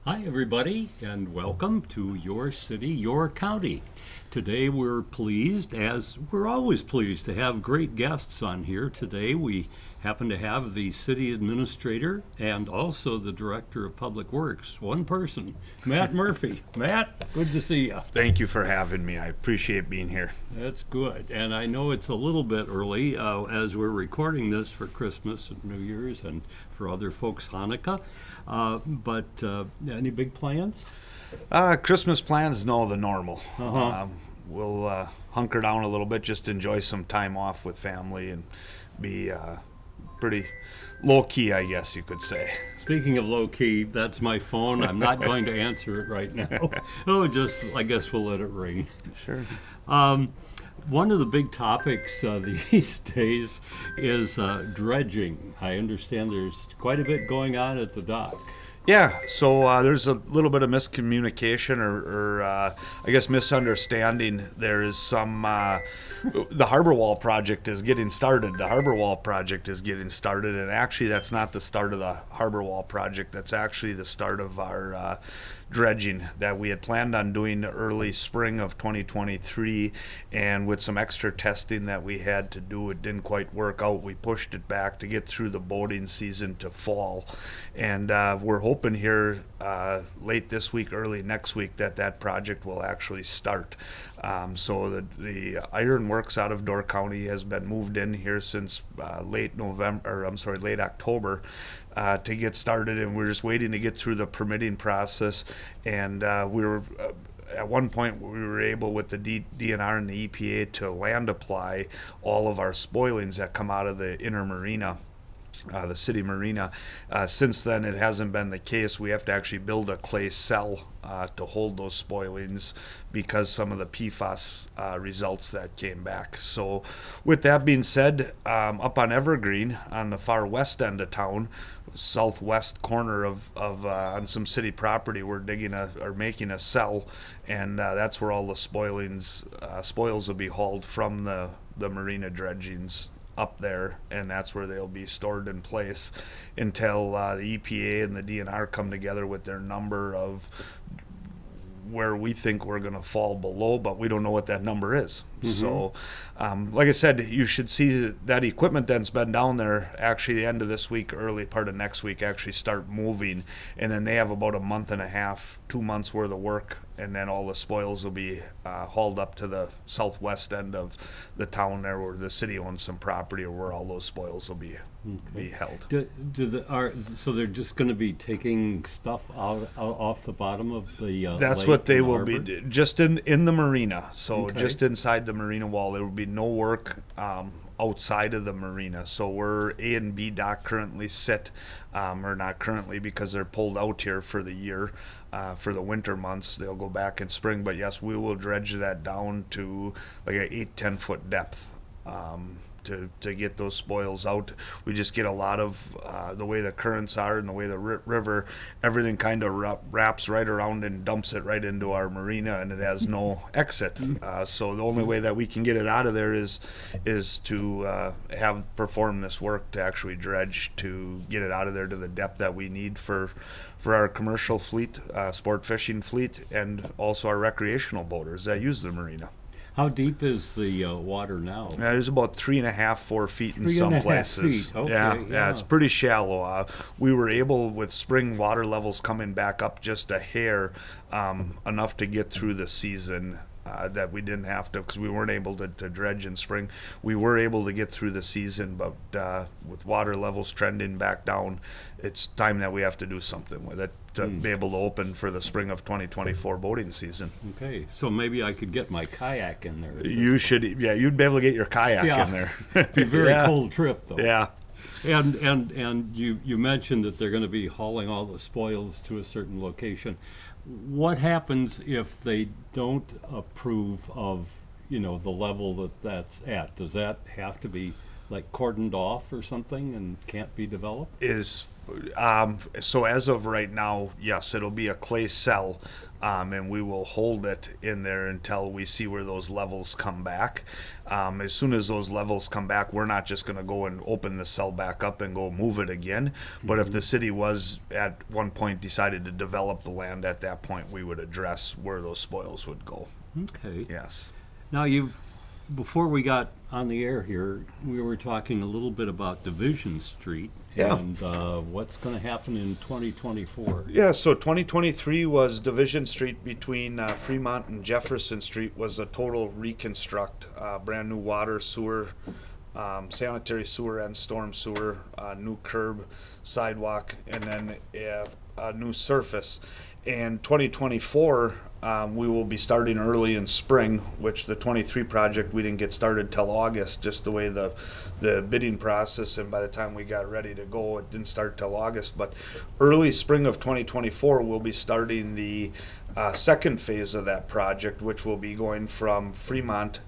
Hi, everybody, and welcome to Your City, Your County. Today we're pleased, as we're always pleased, to have great guests on here. Today we happen to have the city administrator and also the director of public works, one person, Matt Murphy. Matt, good to see you. Thank you for having me. I appreciate being here. That's good. And I know it's a little bit early as we're recording this for Christmas and New Year's and for other folks, Hanukkah. But any big plans? Christmas plans, no, the normal. Uh-huh. We'll hunker down a little bit, just enjoy some time off with family and be pretty low key, I guess you could say. Speaking of low key, that's my phone. I'm not going to answer it right now. I guess we'll let it ring. Sure. One of the big topics these days is dredging. I understand there's quite a bit going on at the dock. Yeah, so there's a little bit of miscommunication or I guess misunderstanding. There is some, the Harbor Wall project is getting started. The Harbor Wall project is getting started, and actually that's not the start of the Harbor Wall project. That's actually the start of our dredging that we had planned on doing early spring of 2023, and with some extra testing that we had to do, it didn't quite work out. We pushed it back to get through the boating season to fall, and we're hoping here late this week, early next week, that project will actually start. So the ironworks out of Door County has been moved in here since late October. To get started, and we're just waiting to get through the permitting process. And we were at one point we were able with the DNR and the EPA to land apply all of our spoilings that come out of the inner marina. The city marina. Since then, it hasn't been the case. We have to actually build a clay cell to hold those spoilings because some of the PFAS results that came back. So, with that being said, up on Evergreen, on the far west end of town, southwest corner of on some city property, we're making a cell, and that's where all the spoils will be hauled from the marina dredgings up there, and that's where they'll be stored in place until the EPA and the DNR come together with their number of where we think we're going to fall below, but we don't know what that number is. Mm-hmm. So, like I said, you should see that equipment that's been down there actually the end of this week, early part of next week, actually start moving, and then they have about a month and a half, 2 months worth of work, and then all the spoils will be hauled up to the southwest end of the town there, where the city owns some property, or where all those spoils will be held. So they're just going to be taking stuff out off the bottom of the That's lake what they and the will harbor? be just in the marina. So Okay. just inside the marina wall, there will be no work outside of the marina. So where A and B dock currently sit, or not currently because they're pulled out here for the year, for the winter months. They'll go back in spring, but yes, we will dredge that down to like a 8-10 foot depth. To get those spoils out. We just get a lot of the way the currents are and the way the river, everything kind of wraps right around and dumps it right into our marina, and it has no exit. So the only way that we can get it out of there is to perform this work to actually dredge to get it out of there to the depth that we need for our commercial fleet, sport fishing fleet, and also our recreational boaters that use the marina. How deep is the water now? There's about 3.5, 4 feet in some 3.5 places. feet. Okay, yeah, it's pretty shallow. We were able, with spring water levels coming back up just a hair, enough to get through the season. That we didn't have to, because we weren't able to dredge in spring. We were able to get through the season, but with water levels trending back down, it's time that we have to do something with it to be able to open for the spring of 2024 boating season. Okay, so maybe I could get my kayak in there. You should, you'd be able to get your kayak in there. It'd be a very Yeah. cold trip, though. Yeah. And you mentioned that they're going to be hauling all the spoils to a certain location. What happens if they don't approve of, the level that's at? Does that have to be like cordoned off or something and can't be developed? As So as of right now, yes, it'll be a clay cell, and we will hold it in there until we see where those levels come back. As soon as those levels come back, we're not just going to go and open the cell back up and go move it again. But if the city was at one point decided to develop the land at that point, we would address where those spoils would go. Okay. Yes. Now, before we got on the air here, we were talking a little bit about Division Street Yeah. and what's going to happen in 2024. Yeah, so 2023 was Division Street between Fremont and Jefferson Street was a total reconstruct, brand new water, sewer, sanitary sewer and storm sewer, new curb, sidewalk, and then a new surface. And 2024, we will be starting early in spring, which the 23 project, we didn't get started till August, just the way the bidding process, and by the time we got ready to go, it didn't start till August. But early spring of 2024, we'll be starting the second phase of that project, which will be going from Fremont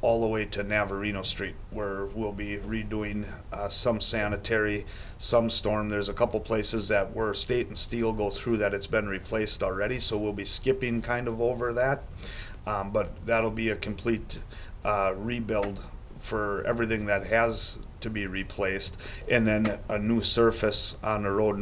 all the way to Navarino Street, where we'll be redoing some sanitary, some storm. There's a couple places that where State and Steel go through that it's been replaced already, so we'll be skipping kind of over that. But that'll be a complete rebuild for everything that has to be replaced, and then a new surface on the road,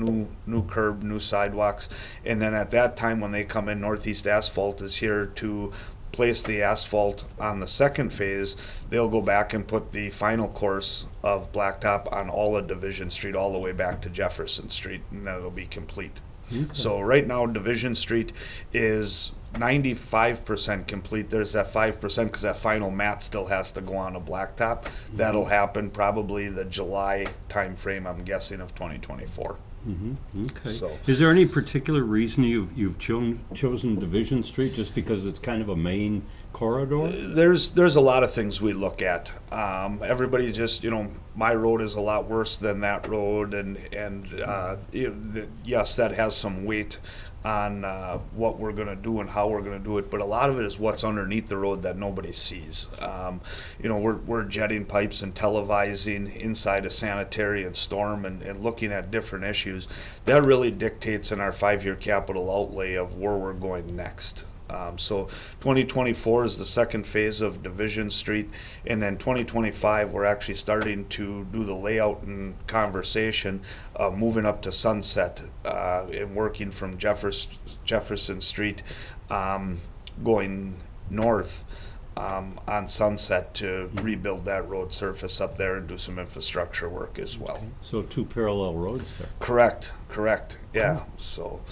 new curb, new sidewalks. And then at that time, when they come in, Northeast Asphalt is here to place the asphalt on the second phase. They'll go back and put the final course of blacktop on all of Division Street all the way back to Jefferson Street, and that'll be complete. Okay. So right now, Division Street is 95% complete. There's that 5% because that final mat still has to go on a blacktop. That'll happen probably the July timeframe, I'm guessing, of 2024. Okay. So- Is there any particular reason you've chosen Division Street, just because it's kind of a main corridor? There's a lot of things we look at. Everybody just, my road is a lot worse than that road, and yes, that has some weight on what we're going to do and how we're going to do it, but a lot of it is what's underneath the road that nobody sees. We're jetting pipes and televising inside a sanitary and storm and looking at different issues. That really dictates in our 5-year capital outlay of where we're going next. So 2024 is the second phase of Division Street, and then 2025 we're actually starting to do the layout and conversation of moving up to Sunset and working from Jefferson Street going north on Sunset to rebuild that road surface up there and do some infrastructure work as well. So 2 parallel roads there. Correct. Yeah. So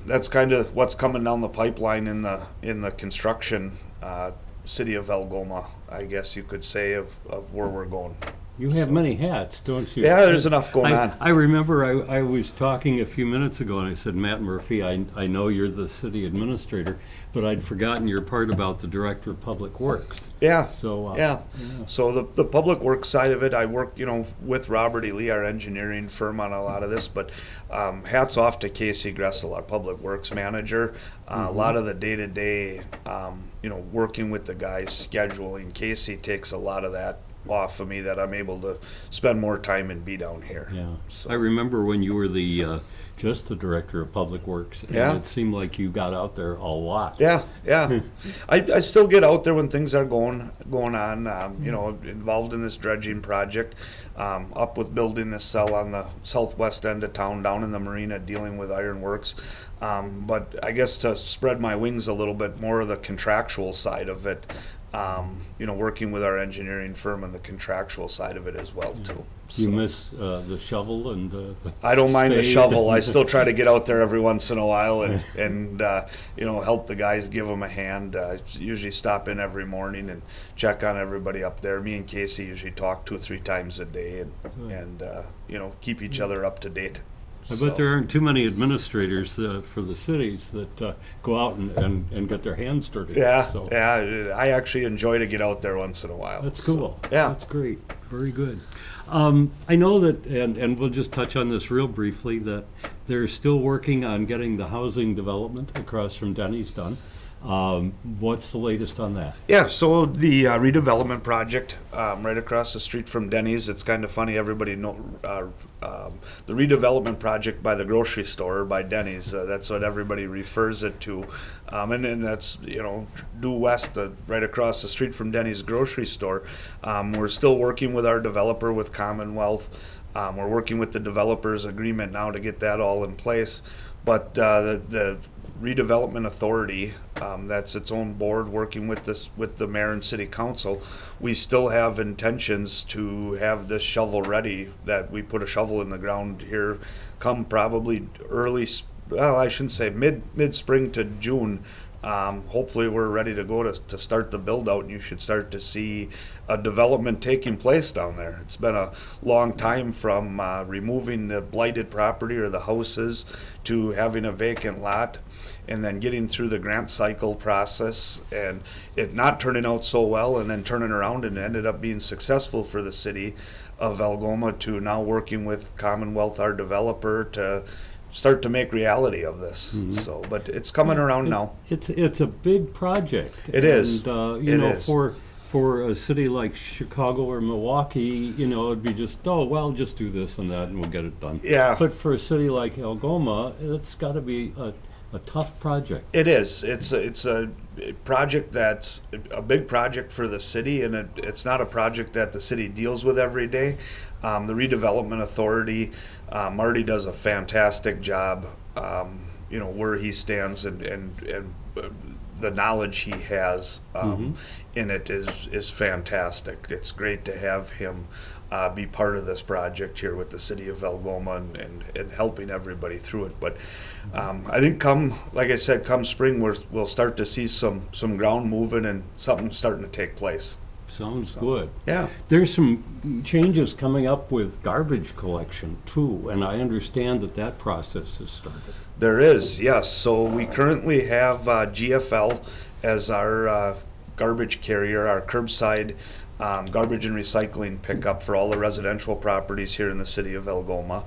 that's kind of what's coming down the pipeline in the construction city of Algoma, I guess you could say, of where we're going. You have many hats, don't you? Yeah, there's enough going on. I remember I was talking a few minutes ago, and I said, Matt Murphy, I know you're the city administrator, but I'd forgotten your part about the director of public works. Yeah. So Yeah. So the public works side of it, I work, with Robert E. Lee, our engineering firm, on a lot of this, but hats off to Casey Gressel, our public works manager. A lot of the day-to-day, working with the guys, scheduling. Casey takes a lot of that off of me, that I'm able to spend more time and be down here. Yeah. So- I remember when you were just the director of public works, and Yeah. it seemed like you got out there a lot. Yeah. I still get out there when things are going on, involved in this dredging project, up with building this cell on the southwest end of town, down in the marina, dealing with ironworks. But I guess to spread my wings a little bit more of the contractual side of it, working with our engineering firm and the contractual side of it as well, too. You So- miss the shovel and the I don't mind the spade? shovel. I still try to get out there every once in a while and help the guys, give them a hand. Usually stop in every morning and check on everybody up there. Me and Casey usually talk 2 or 3 times a day and keep each other up to date. I bet there aren't too many administrators for the cities that go out and get their hands dirty. Yeah, So yeah. I actually enjoy to get out there once in a while. that's So, cool. yeah. That's great. Very good. I know that, and we'll just touch on this real briefly, that they're still working on getting the housing development across from Denny's done. What's the latest on that? Yeah, so the redevelopment project right across the street from Denny's. It's kind of funny. Everybody know the redevelopment project by the grocery store, by Denny's. That's what everybody refers it to, and then that's due west, right across the street from Denny's grocery store. We're still working with our developer with Commonwealth. We're working with the developers agreement now to get that all in place, but the redevelopment authority, that's its own board working with the mayor and city council. We still have intentions to have this shovel ready, that we put a shovel in the ground here come probably I shouldn't say mid spring to June. Hopefully we're ready to go to start the build out, and you should start to see a development taking place down there. It's been a long time from removing the blighted property or the houses to having a vacant lot, and then getting through the grant cycle process and it not turning out so well, and then turning around and ended up being successful for the city of Algoma, to now working with Commonwealth, our developer, to start to make reality of this. So, but it's coming around now. It's a big project. It is. And, It is. For a city like Chicago or Milwaukee, it'd be just, just do this and that and we'll get it done. Yeah. But for a city like Algoma, it's got to be a tough project. It is. It's a project that's a big project for the city, and it's not a project that the city deals with every day. The redevelopment authority, Marty does a fantastic job. Where he stands and the knowledge he has in it is fantastic. It's great to have him be part of this project here with the city of Algoma and helping everybody through it. But I think like I said, come spring, we'll start to see some ground moving and something starting to take place. Sounds good. Yeah. There's some changes coming up with garbage collection too, and I understand that process has started. There is, yes. So we currently have GFL as our garbage carrier, our curbside garbage and recycling pickup for all the residential properties here in the city of Algoma.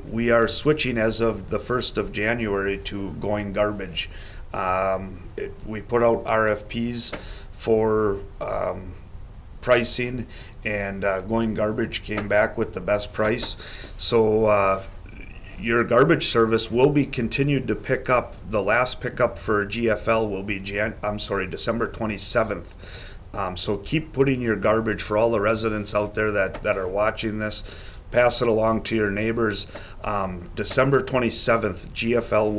We are switching as of the 1st of January to Going Garbage. We put out RFPs for pricing, and Going Garbage came back with the best price. So your garbage service will be continued to pick up. The last pickup for GFL will be December 27th. So keep putting your garbage, for all the residents out there that are watching this. Pass it along to your neighbors. December 27th, GFL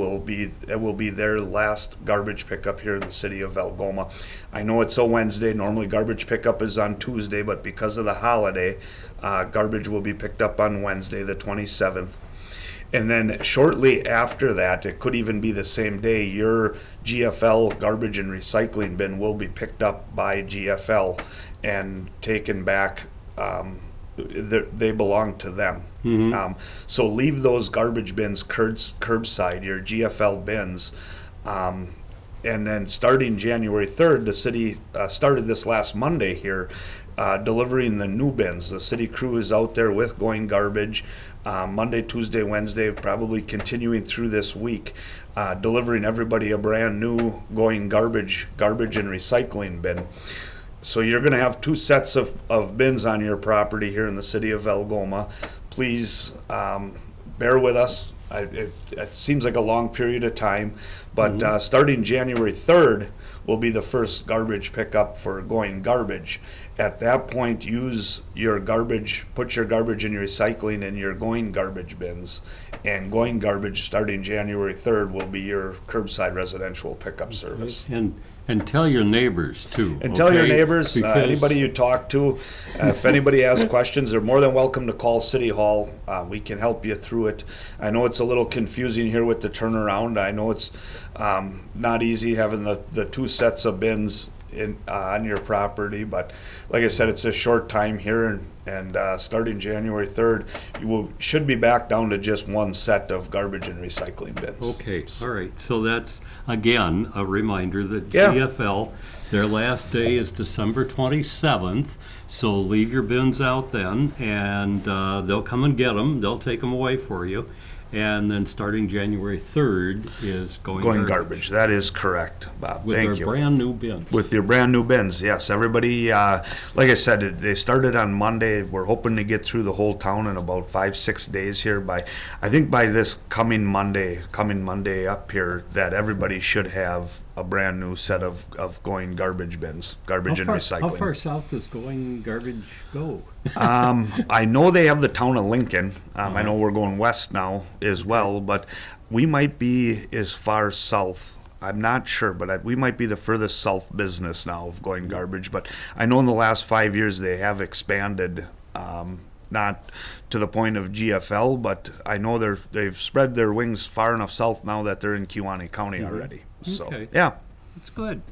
will be their last garbage pickup here in the city of Algoma. I know it's a Wednesday. Normally garbage pickup is on Tuesday, but because of the holiday, garbage will be picked up on Wednesday, the 27th. And then shortly after that, it could even be the same day, your GFL garbage and recycling bin will be picked up by GFL and taken back. They belong to them. So leave those garbage bins curbside, your GFL bins. And then starting January 3rd, the city started this last Monday here, delivering the new bins. The city crew is out there with Going Garbage Monday, Tuesday, Wednesday, probably continuing through this week, delivering everybody a brand new Going Garbage and recycling bin. So you're going to have two sets of bins on your property here in the city of Algoma. Please bear with us. It seems like a long period of time, but starting January 3rd will be the first garbage pickup for Going Garbage. At that point, use your garbage, put your garbage and your recycling in your Going Garbage bins, and Going Garbage starting January 3rd will be your curbside residential pickup service. And tell your neighbors too. And tell your neighbors, Because anybody you talk to, if anybody has questions, they're more than welcome to call City Hall. We can help you through it. I know it's a little confusing here with the turnaround. I know it's not easy having the two sets of bins on your property, but like I said, it's a short time here, and starting January 3rd, should be back down to just one set of garbage and recycling bins. Okay, all right. So that's, again, a reminder that Yeah. GFL, their last day is December 27th, so leave your bins out then, and they'll come and get them. They'll take them away for you. And then starting January 3rd is Going garbage. That is correct, Bob. with Thank their you. brand new bins. With your brand new bins, yes. Everybody, like I said, they started on Monday. We're hoping to get through the whole town in about 5-6 days here. I think by this coming Monday up here, that everybody should have a brand new set of going garbage bins, garbage and recycling. How far south does going garbage go? I know they have the town of Lincoln. I know we're going west now as well, but we might be as far south. I'm not sure, but we might be the furthest south business now of going garbage. But I know in the last 5 years they have expanded, not to the point of GFL, but I know they've spread their wings far enough south now that they're in Kewaunee County already. So, Okay. yeah. That's good.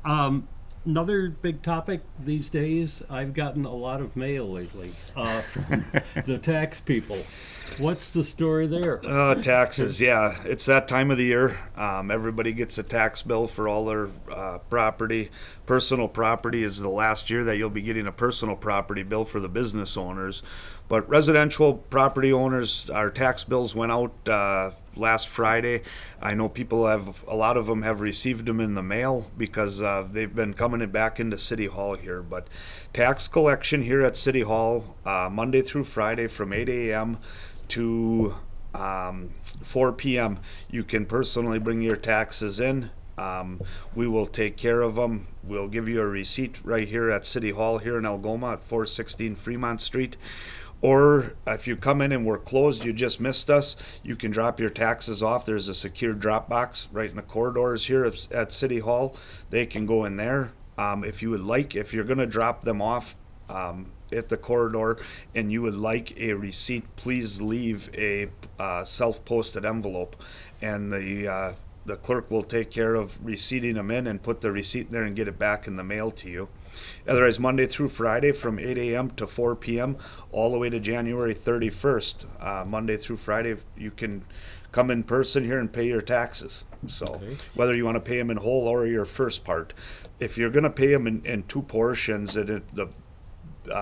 Another big topic these days, I've gotten a lot of mail lately from the tax people. What's the story there? Taxes, yeah. It's that time of the year. Everybody gets a tax bill for all their property. Personal property is the last year that you'll be getting a personal property bill for the business owners. But residential property owners, our tax bills went out last Friday. I know a lot of them have received them in the mail because they've been coming back into City Hall here. But tax collection here at City Hall, Monday through Friday from 8 a.m. to 4 p.m. You can personally bring your taxes in. We will take care of them. We'll give you a receipt right here at City Hall here in Algoma at 416 Fremont Street. Or if you come in and we're closed, you just missed us, you can drop your taxes off. There's a secure drop box right in the corridors here at City Hall. They can go in there. If you would like, if you're going to drop them off at the corridor and you would like a receipt, please leave a self-posted envelope. And the clerk will take care of receipting them in and put the receipt in there and get it back in the mail to you. Otherwise, Monday through Friday from 8 a.m. to 4 p.m. all the way to January 31st. Monday through Friday, you can come in person here and pay your taxes. So Okay. whether you want to pay them in whole or your first part. If you're going to pay them in two portions,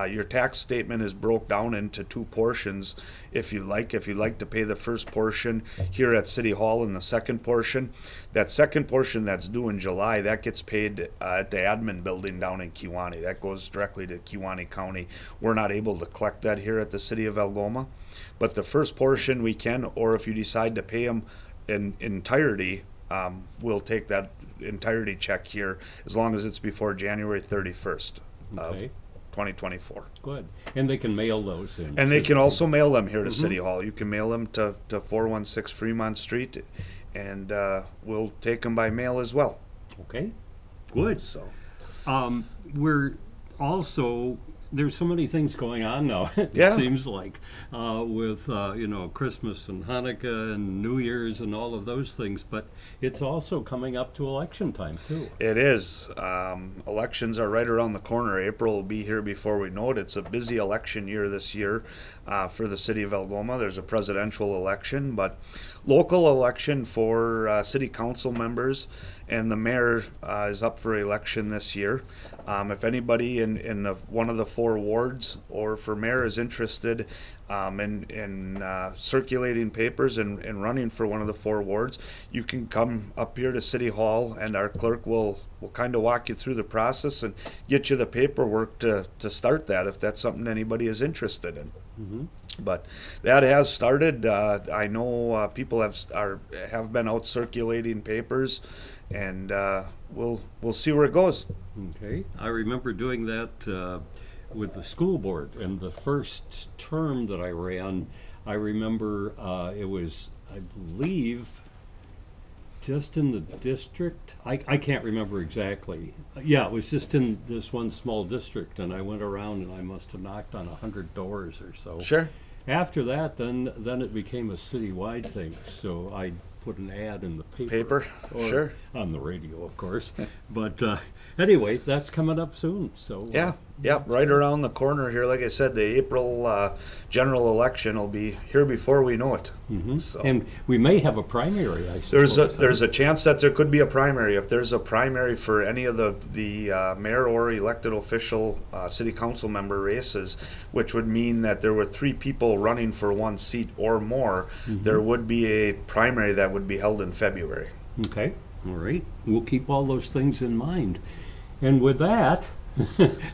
your tax statement is broke down into two portions. If you like to pay the first portion here at City Hall and the second portion, that second portion that's due in July, that gets paid at the admin building down in Kewaunee. That goes directly to Kewaunee County. We're not able to collect that here at the City of Algoma, but the first portion we can, or if you decide to pay them in entirety, we'll take that entirety check here as long as it's before January 31st of Okay. 2024. Good. And they can mail those in. And they can also mail them here to City Hall. You can mail them to 416 Fremont Street, and we'll take them by mail as well. Okay. Good. So, We're also, there's so many things going on now, it Yeah. seems like, with, Christmas and Hanukkah and New Year's and all of those things, but it's also coming up to election time, too. it is. Elections are right around the corner. April will be here before we know it. It's a busy election year this year for the City of Algoma. There's a presidential election, but local election for city council members, and the mayor is up for election this year. If anybody in one of the four wards or for mayor is interested in circulating papers and running for one of the four wards, you can come up here to City Hall, and our clerk will kind of walk you through the process and get you the paperwork to start that if that's something anybody is interested in. But that has started. I know people have been out circulating papers, and we'll see where it goes. Okay. I remember doing that with the school board, and the first term that I ran, I remember it was, I believe, just in the district. I can't remember exactly. Yeah, it was just in this one small district, and I went around and I must have knocked on 100 doors or so. Sure. After that, then it became a citywide thing. So I put an ad in the paper. Paper? Or Sure. on the radio, of course. But anyway, that's coming up soon, so. Yeah, right around the corner here. Like I said, the April general election will be here before we know it. So. And we may have a primary, I suppose. There's a chance that there could be a primary. If there's a primary for any of the mayor or elected official city council member races, which would mean that there were 3 people running for 1 seat or more, there would be a primary that would be held in February. Okay, all right. We'll keep all those things in mind. And with that,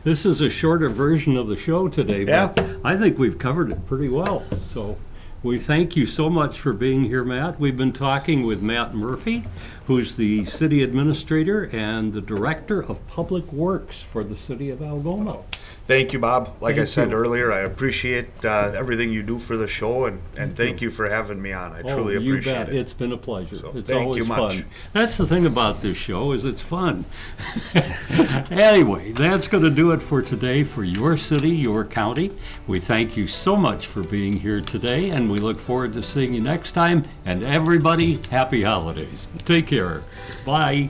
this is a shorter version of the show today, but I think we've covered it pretty well. So we thank you so much for being here, Matt. We've been talking with Matt Murphy, who's the city administrator and the director of public works for the city of Algoma. Thank you, Bob. Like I Thank said you. earlier, I appreciate everything you do for the show, and thank you for having me on. I truly appreciate you bet. it. It's been a pleasure. So, It's thank always you much. fun. That's the thing about this show is it's fun. Anyway, that's going to do it for today for your city, your county. We thank you so much for being here today, and we look forward to seeing you next time. And everybody, happy holidays. Take care. Bye.